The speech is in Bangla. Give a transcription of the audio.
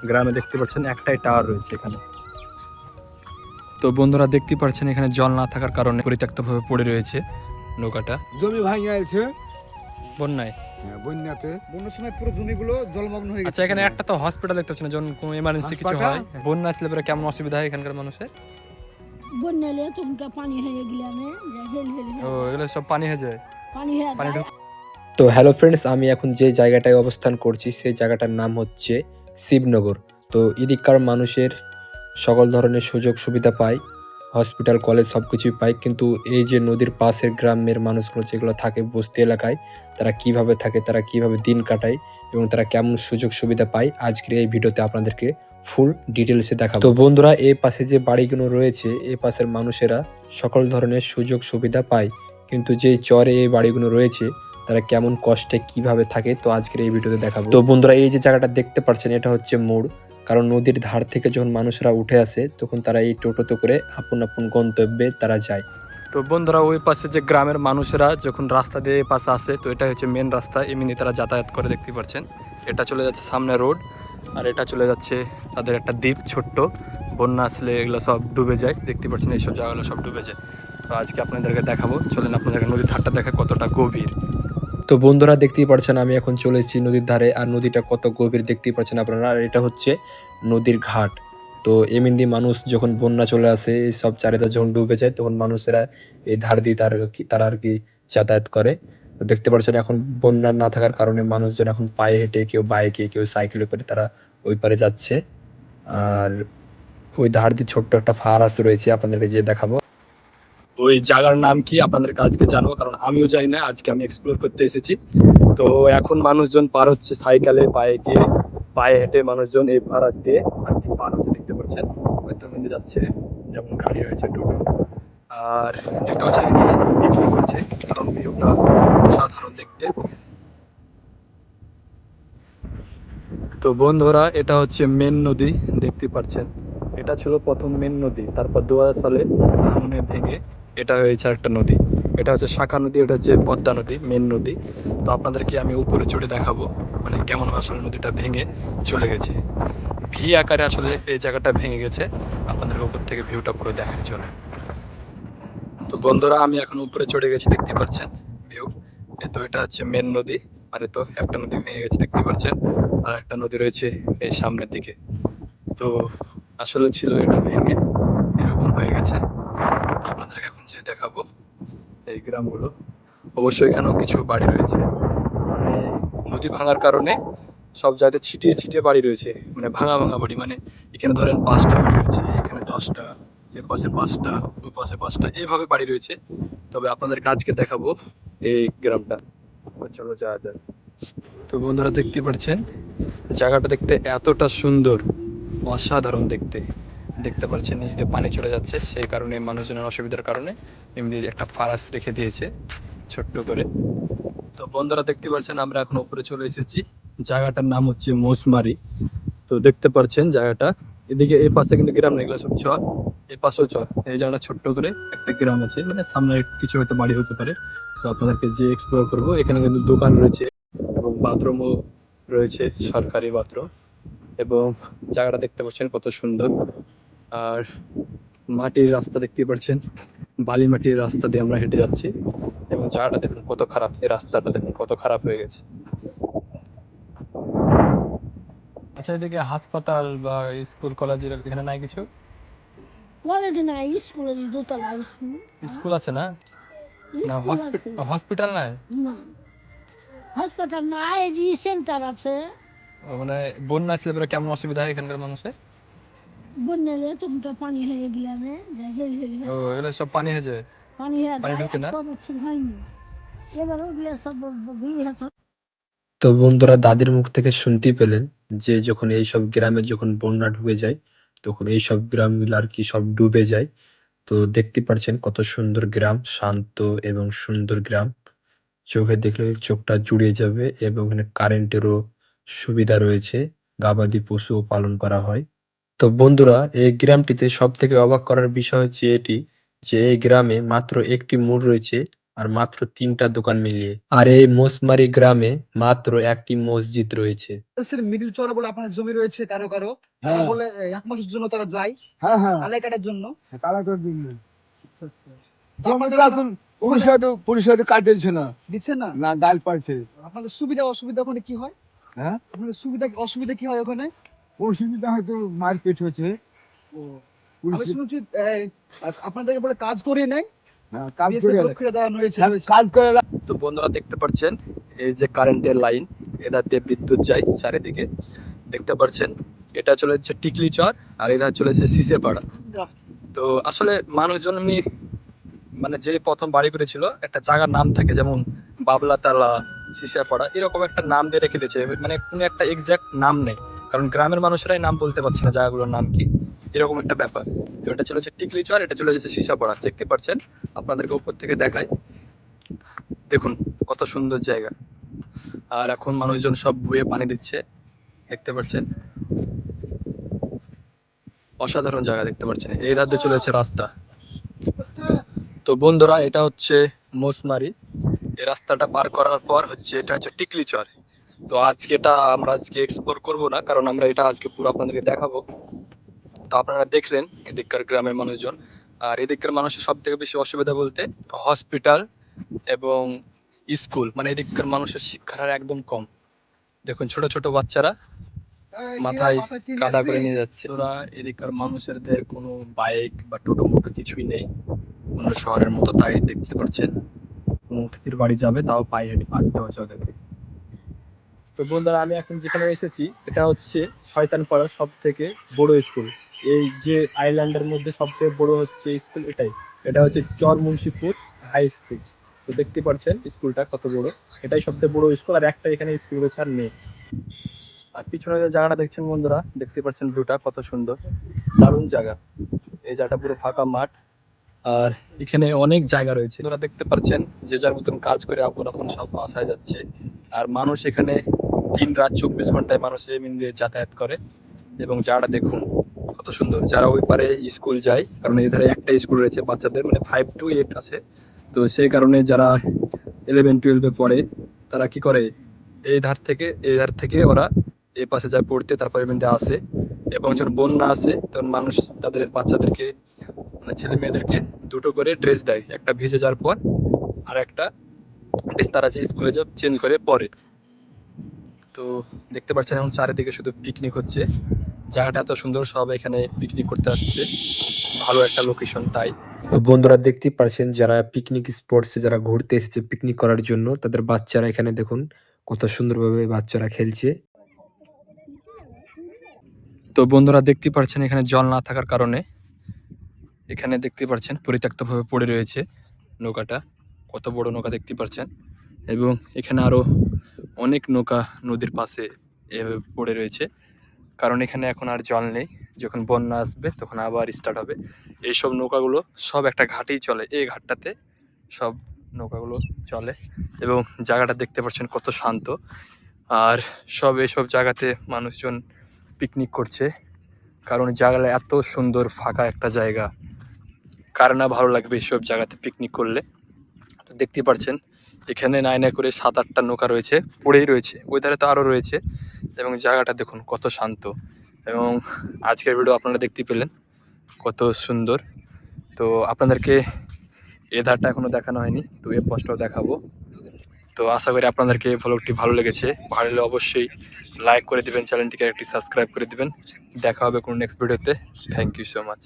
গ্রামে দেখতে পাচ্ছেন একটাই টাওয়ার রয়েছে এখানে। তো বন্ধুরা দেখতে পাচ্ছেন এখানে জল না থাকার কারণে পরিত্যক্তভাবে পড়ে রয়েছে নৌকাটা। জমি ভাঙে আছে বন্যায় বন্যাতে। বন্যার সময় পুরো জমিগুলো জলমগ্ন হয়ে আচ্ছা, গেছে। এখানে একটা তো হসপিটাল দেখতে পাচ্ছেন, যখন কোনো এমার্জেন্সি কিছু হয়, বন্যা আসলে পরে কেমন অসুবিধা হয় এখানকার মানুষের? বন্যালে তুমকা পানি হয়ে গেলামে হেল হেল ও এগুলো সব পানি হয়ে যায়, পানি হয়ে পানি যায়। ঢুক। তো হ্যালো ফ্রেন্ডস, আমি এখন যে জায়গাটায় অবস্থান করছি সেই জায়গাটার নাম হচ্ছে শিবনগর। তো এদিককার মানুষের সকল ধরনের সুযোগ সুবিধা পায়, হসপিটাল কলেজ সব কিছুই পায়, কিন্তু এই যে নদীর পাশের গ্রামের মানুষগুলো যেগুলো থাকে বস্তি এলাকায়, তারা কিভাবে থাকে, তারা কিভাবে দিন কাটায় এবং তারা কেমন সুযোগ সুবিধা পায়, আজকের এই ভিডিওতে আপনাদেরকে ফুল ডিটেলসে দেখাবো। তো বন্ধুরা, এই পাশে যে বাড়িগুলো রয়েছে, এই পাশের মানুষেরা সকল ধরনের সুযোগ সুবিধা পায়, কিন্তু যে চরে এই বাড়িগুলো রয়েছে তারা কেমন কষ্টে কিভাবে থাকে, তো আজকের এই ভিডিওতে দেখাবো। তো বন্ধুরা, এই যে জায়গাটা দেখতে পাচ্ছেন এটা হচ্ছে মোড়, কারণ নদীর ধার থেকে যখন মানুষরা উঠে আসে তখন তারা এই টোটোতে করে আপন আপন গন্তব্যে তারা যায়। তো বন্ধুরা, ওই পাশে যে গ্রামের মানুষেরা যখন রাস্তা দিয়ে এই পাশে আসে, তো এটা হচ্ছে মেন রাস্তা, এমনি তারা যাতায়াত করে দেখতে পাচ্ছেন। এটা চলে যাচ্ছে সামনে রোড, আর এটা চলে যাচ্ছে তাদের একটা দ্বীপ ছোট্ট। বন্যা আসলে এগুলো সব ডুবে যায়, দেখতে পাচ্ছেন এইসব জায়গাগুলো সব ডুবে যায়। তো আজকে আপনাদেরকে দেখাবো, চলেন আপনাদেরকে নদীর ধারটা দেখা কতটা গভীর। তো বন্ধুরা দেখতেই পাচ্ছেন আমি এখন চলে এসেছি নদীর ধারে, আর নদীটা কত গভীর দেখতেই পাচ্ছেন আপনারা। আর এটা হচ্ছে নদীর ঘাট। তো এমনি মানুষ যখন বন্যা চলে আসে, সব চারিদিকে যখন ডুবে যায়, তখন মানুষেরা এই ধার দিয়ে তারা আর কি যাতায়াত করে। তো দেখতে পাচ্ছেন এখন বন্যা না থাকার কারণে মানুষজন এখন পায়ে হেঁটে, কেউ বাইকে, কেউ সাইকেলে করে তারা ওই পারে যাচ্ছে। আর ওই ধার দিয়ে ছোট্ট একটা ফারাস রয়েছে, আপনাদেরকে যে দেখাবো। ওই জায়গার নাম কি আপনাদেরকে আজকে জানবো, কারণ আমিও জানি না, আজকে আমি এক্সপ্লোর করতে এসেছি। তো এখন মানুষজন পার হচ্ছে সাইকেলে, বাইকে, পায়ে হেঁটে মানুষজন এই ফারাস দিয়ে আর কি পার হচ্ছে, দেখতে পাচ্ছেন ওইটার মধ্যে যাচ্ছে, যেমন গাড়ি রয়েছে, টোটো। আর দেখতে পাচ্ছেন বিক্রি করছে, কারণ ভিউটা অসাধারণ দেখতে। তো বন্ধুরা, এটা হচ্ছে মেন নদী, দেখতে পাচ্ছেন। এটা ছিল প্রথম মেন নদী, তারপর 2000 সালে ভাঙনে ভেঙে এটা হয়েছে একটা নদী। এটা হচ্ছে শাখা নদী, এটা হচ্ছে পদ্মা নদী, মেন নদী। তো আপনাদেরকে আমি উপরে চড়ে দেখাবো মানে কেমন আসলে নদীটা ভেঙে চলে গেছে। ভি আকারে আসলে এই জায়গাটা ভেঙে গেছে, আপনাদের উপর থেকে ভিউটা পুরো দেখার জন্য। তো বন্ধুরা, আমি এখন উপরে চড়ে গেছি, দেখতে পাচ্ছেন ভিউ। তো এটা হচ্ছে মেন নদী, মানে তো একটা নদী ভেঙে গেছে দেখতে পাচ্ছেন, আর একটা নদী রয়েছে এই সামনের দিকে। তো আসলে ছিল এটা ভেঙে এরকম হয়ে গেছে। তো আপনাদেরকে এখন যে দেখাবো এই গ্রামগুলো, অবশ্যই এখানেও কিছু বাড়ি রয়েছে, মানে নদী ভাঙার কারণে সব জায়গায় ছিটিয়ে ছিটিয়ে বাড়ি রয়েছে, মানে ভাঙা ভাঙা বাড়ি। মানে এখানে ধরেন 5টা বাড়ি রয়েছে, এখানে 10টা, এর পাশে 5টা, ওই পাশে 5টা, এইভাবে বাড়ি রয়েছে। তবে আপনাদেরকে আজকে দেখাবো এই গ্রামটা। চলো যাওয়া যাক। তো বন্ধুরা দেখতে পাচ্ছেন জায়গাটা দেখতে এতটা সুন্দর, অসাধারণ দেখতে। দেখতে পাচ্ছেন নদীতে পানি চলে যাচ্ছে, সেই কারণে মানুষজনের অসুবিধার কারণে এমনি একটা ফারাস রেখে দিয়েছে ছোট্ট করে। তো বন্ধুরা দেখতে পাচ্ছেন আমরা এখন উপরে চলে এসেছি, জায়গাটার নাম হচ্ছে মৌসুমারি। তো দেখতে পাচ্ছেন জায়গাটা, এদিকে এই পাশে কিন্তু গ্রাম নেই, এগুলো সব চর, এই পাশেও চর। এই জায়গাটা ছোট্ট করে একটা গ্রাম আছে, মানে সামনে কিছু হয়তো বাড়ি হতে পারে। তো আপনাদেরকে যে এক্সপ্লোর করবো, এখানে কিন্তু দোকান রয়েছে এবং বাথরুমও রয়েছে, সরকারি বাথরুম। এবং জায়গাটা দেখতে পাচ্ছেন কত সুন্দর। আর মাটির রাস্তা দেখতে পাচ্ছেন, বালি মাটির রাস্তা দিয়ে আমরা হেঁটে যাচ্ছি, এবং জায়গাটা দেখুন কত খারাপ, এই রাস্তাটা দেখুন কত খারাপ হয়ে গেছে। আচ্ছা, এদিকে হাসপাতাল বা স্কুল কলেজ এখানে নাই কিছু? কলেজ নাই, স্কুলের দোতলা স্কুল। স্কুল আছে না? না স্কুল আছে হসপিটাল নাই? না, হাসপাতাল নাই, রি সেন্টার আছে। মানে বন্যা আসলে পরে কেমন অসুবিধা হয় এখানকার মানুষের? বন্যালে তুমকা পানি হয়ে গেলামে হেল হেল ও এগুলো সব পানি হয়ে যায়, পানি হয়ে পানি যায়। ঢুকে না? এত বছর হয়নি, এবারও গিয়ে সব ভিড় হতো। তো বন্ধুরা, দাদির মুখ থেকে শুনতেই পেলেন যে যখন এইসব গ্রামে যখন বন্যা ঢুকে যায়, তখন এইসব গ্রামগুলো আর কি সব ডুবে যায়। তো দেখতে পাচ্ছেন কত সুন্দর গ্রাম, শান্ত এবং সুন্দর গ্রাম, চোখে দেখলে চোখটা জুড়িয়ে যাবে। এবং এখানে কারেন্টেরও সুবিধা রয়েছে, গবাদি পশুও পালন করা হয়। তো বন্ধুরা, এই গ্রামটিতে সব থেকে অবাক করার বিষয় হচ্ছে এটি, যে এই গ্রামে মাত্র একটি মোড় রয়েছে, আর মাত্র ৩টা দোকান মিলিয়ে। আর এই মোসমারি গ্রামে মাত্র একটি মসজিদ রয়েছে। মিডিল চরে বলে আপনার জমি রয়েছে কারো কারো, তারা হ্যাঁ বলে ১ মাসের জন্য তারা যায় হ্যাঁ হ্যাঁ আলাই কাটার জন্য। কালাকার দিন তো আপনাদের এখন পরিষদ কাট দিচ্ছে না, দিচ্ছেন না? না ডাল পাচ্ছে। আপনাদের সুবিধা অসুবিধা ওখানে কি হয়? হ্যাঁ আপনাদের সুবিধা অসুবিধা কি হয় ওখানে? অসুবিধা হয়তো মারপিট হচ্ছে। আমি শুনছি আপনাদেরকে বলে কাজ করিয়ে নেয়, হ্যাঁ, কাজ BSF করে রক্ষীরা দেওয়া হয়েছে। কাজ করে তো বন্ধুরা দেখতে পাচ্ছেন এই যে কারেন্টের লাইন, এধার দিয়ে বিদ্যুৎ যায় চারিদিকে। দেখতে পাচ্ছেন এটা চলে যাচ্ছে টিকলি চর আর এধার চলেছে সিসেপাড়া। তো আসলে মানুষজন এমনি মানে যে প্রথম বাড়ি করেছিল একটা জায়গার নাম থাকে, যেমন বাবলাতলা, সিসাপাড়া, এরকম একটা নাম দিয়ে রেখে দিয়েছে, মানে কোনো একটা এক্সাক্ট নাম নেই, কারণ গ্রামের মানুষেরাই নাম বলতে পারছে না জায়গাগুলোর নাম কি, এরকম একটা ব্যাপার। তো এটা চলে যাচ্ছে টিকলি চর, এটা চলে যাচ্ছে সিসাপাড়া। দেখতে পাচ্ছেন, আপনাদেরকে উপর থেকে দেখাই, দেখুন কত সুন্দর জায়গা। আর এখন মানুষজন সব ভুয়ে পানি দিচ্ছে, দেখতে পাচ্ছেন অসাধারণ জায়গা। দেখতে পাচ্ছেন এই ধার দিয়ে চলে যাচ্ছে রাস্তা। তো বন্ধুরা এটা হচ্ছে মোসমারি, এই রাস্তাটা পার করার পর হচ্ছে এটা হচ্ছে টিকলি চর। তো আজকে এটা আমরা আজকে এক্সপ্লোর করবো না, কারণ আমরা এটা আজকে পুরো আপনাদেরকে দেখাবো। তো আপনারা দেখলেন এদিককার গ্রামের মানুষজন। আর এদিককার মানুষের সব থেকে বেশি অসুবিধা বলতে হসপিটাল এবং স্কুল, মানে এদিককার মানুষের শিক্ষার হার একদম কম। দেখুন ছোট ছোট বাচ্চারা মাথায় কাদা করে নিয়ে যাচ্ছে। ওরা এদিককার মানুষেরদের কোনো বাইক বা টোটো মোটো কিছুই নেই অন্য শহরের মতো, তাই দেখতে পাচ্ছেন অতিথির বাড়ি যাবে তাও পায়ে হেঁটে আসতে হচ্ছে ওদেরকে। তো বন্ধুরা আমি এখন যেখানে এসেছি এটা হচ্ছে শয়তানপাড়ার সব থেকে বড় স্কুল। এই যে আইল্যান্ডের মধ্যে সবচেয়ে বড় হচ্ছে স্কুল এটাই, এটা হচ্ছে চর মুন্সিপুর হাই স্কুল। তো দেখতে পাচ্ছেন স্কুলটা কত বড়, এটাই সবচেয়ে বড় স্কুল, আর একটা এখানে স্কুল রয়েছে আর নেই। আর পিছনে যে জায়গাটা দেখছেন বন্ধুরা, দেখতে পাচ্ছেন ভিউটা কত সুন্দর, দারুণ জায়গা। এই জায়গাটা পুরো ফাঁকা মাঠ, আর এখানে অনেক জায়গা রয়েছে। আপনারা দেখতে পাচ্ছেন যে যার মতন কাজ করে আপন আপন সব বাসায় যাচ্ছে। আর মানুষ এখানে দিন রাত 24 ঘন্টায় মানুষ এমনি যাতায়াত করে। এবং জায়গাটা দেখুন কত সুন্দর। যারা ওই পারে স্কুল যায়, কারণ এই ধারে একটা স্কুল রয়েছে বাচ্চাদের, মানে 5 to 8 আছে। তো সেই কারণে যারা 11-12-এ পড়ে তারা কি করে, এই ধার থেকে ওরা এই পাশে যায় পড়তে, তারপর এমনিতে আসে। এবং যখন বন্যা আসে তখন মানুষ তাদের বাচ্চাদেরকে, মানে ছেলে মেয়েদেরকে দুটো করে ড্রেস দেয়, একটা ভিজে যাওয়ার পর আর একটা ড্রেস তারা যে স্কুলে যা চেঞ্জ করে পরে। তো দেখতে পাচ্ছেন এখন চারিদিকে শুধু পিকনিক হচ্ছে, জায়গাটা এত সুন্দর, সব এখানে পিকনিক করতে আসছে, ভালো একটা লোকেশন তাই। বন্ধুরা দেখতেই পাচ্ছেন যারা পিকনিক স্পটসে যারা ঘুরতে এসেছে পিকনিক করার জন্য, তাদের বাচ্চারা এখানে দেখুন কত সুন্দরভাবে বাচ্চারা খেলছে। তো বন্ধুরা দেখতে পাচ্ছেন এখানে জল না থাকার কারণে এখানে দেখতে পাচ্ছেন পরিত্যক্তভাবে পড়ে রয়েছে নৌকাটা, কত বড় নৌকা দেখতে পাচ্ছেন। এবং এখানে আরো অনেক নৌকা নদীর পাশে এভাবে পড়ে রয়েছে, কারণ এখানে এখন আর জল নেই, যখন বন্যা আসবে তখন আবার স্টার্ট হবে। এইসব নৌকাগুলো সব একটা ঘাটেই চলে, এই ঘাটটাতে সব নৌকাগুলো চলে। এবং জায়গাটা দেখতে পাচ্ছেন কত শান্ত, আর সব এইসব জায়গাতে মানুষজন পিকনিক করছে, কারণ জায়গাটা এত সুন্দর ফাঁকা একটা জায়গা, কার না ভালো লাগবে এইসব জায়গাতে পিকনিক করলে। তো দেখতে পাচ্ছেন এখানে নাই করে 7-8টা নৌকা রয়েছে, পড়েই রয়েছে, ওই ধারে তো আরও রয়েছে। এবং জায়গাটা দেখুন কত শান্ত। এবং আজকের ভিডিও আপনারা দেখতে পেলেন কত সুন্দর। তো আপনাদেরকে এ ধারটা এখনো দেখানো হয়নি, তো এ পোস্টটাও দেখাবো। তো আশা করি আপনাদেরকে ভ্লগটি ভালো লেগেছে, ভালো লাগলে অবশ্যই লাইক করে দিবেন, চ্যানেলটিকে একটি সাবস্ক্রাইব করে দিবেন। দেখা হবে কোনো নেক্সট ভিডিওতে। Thank you so much.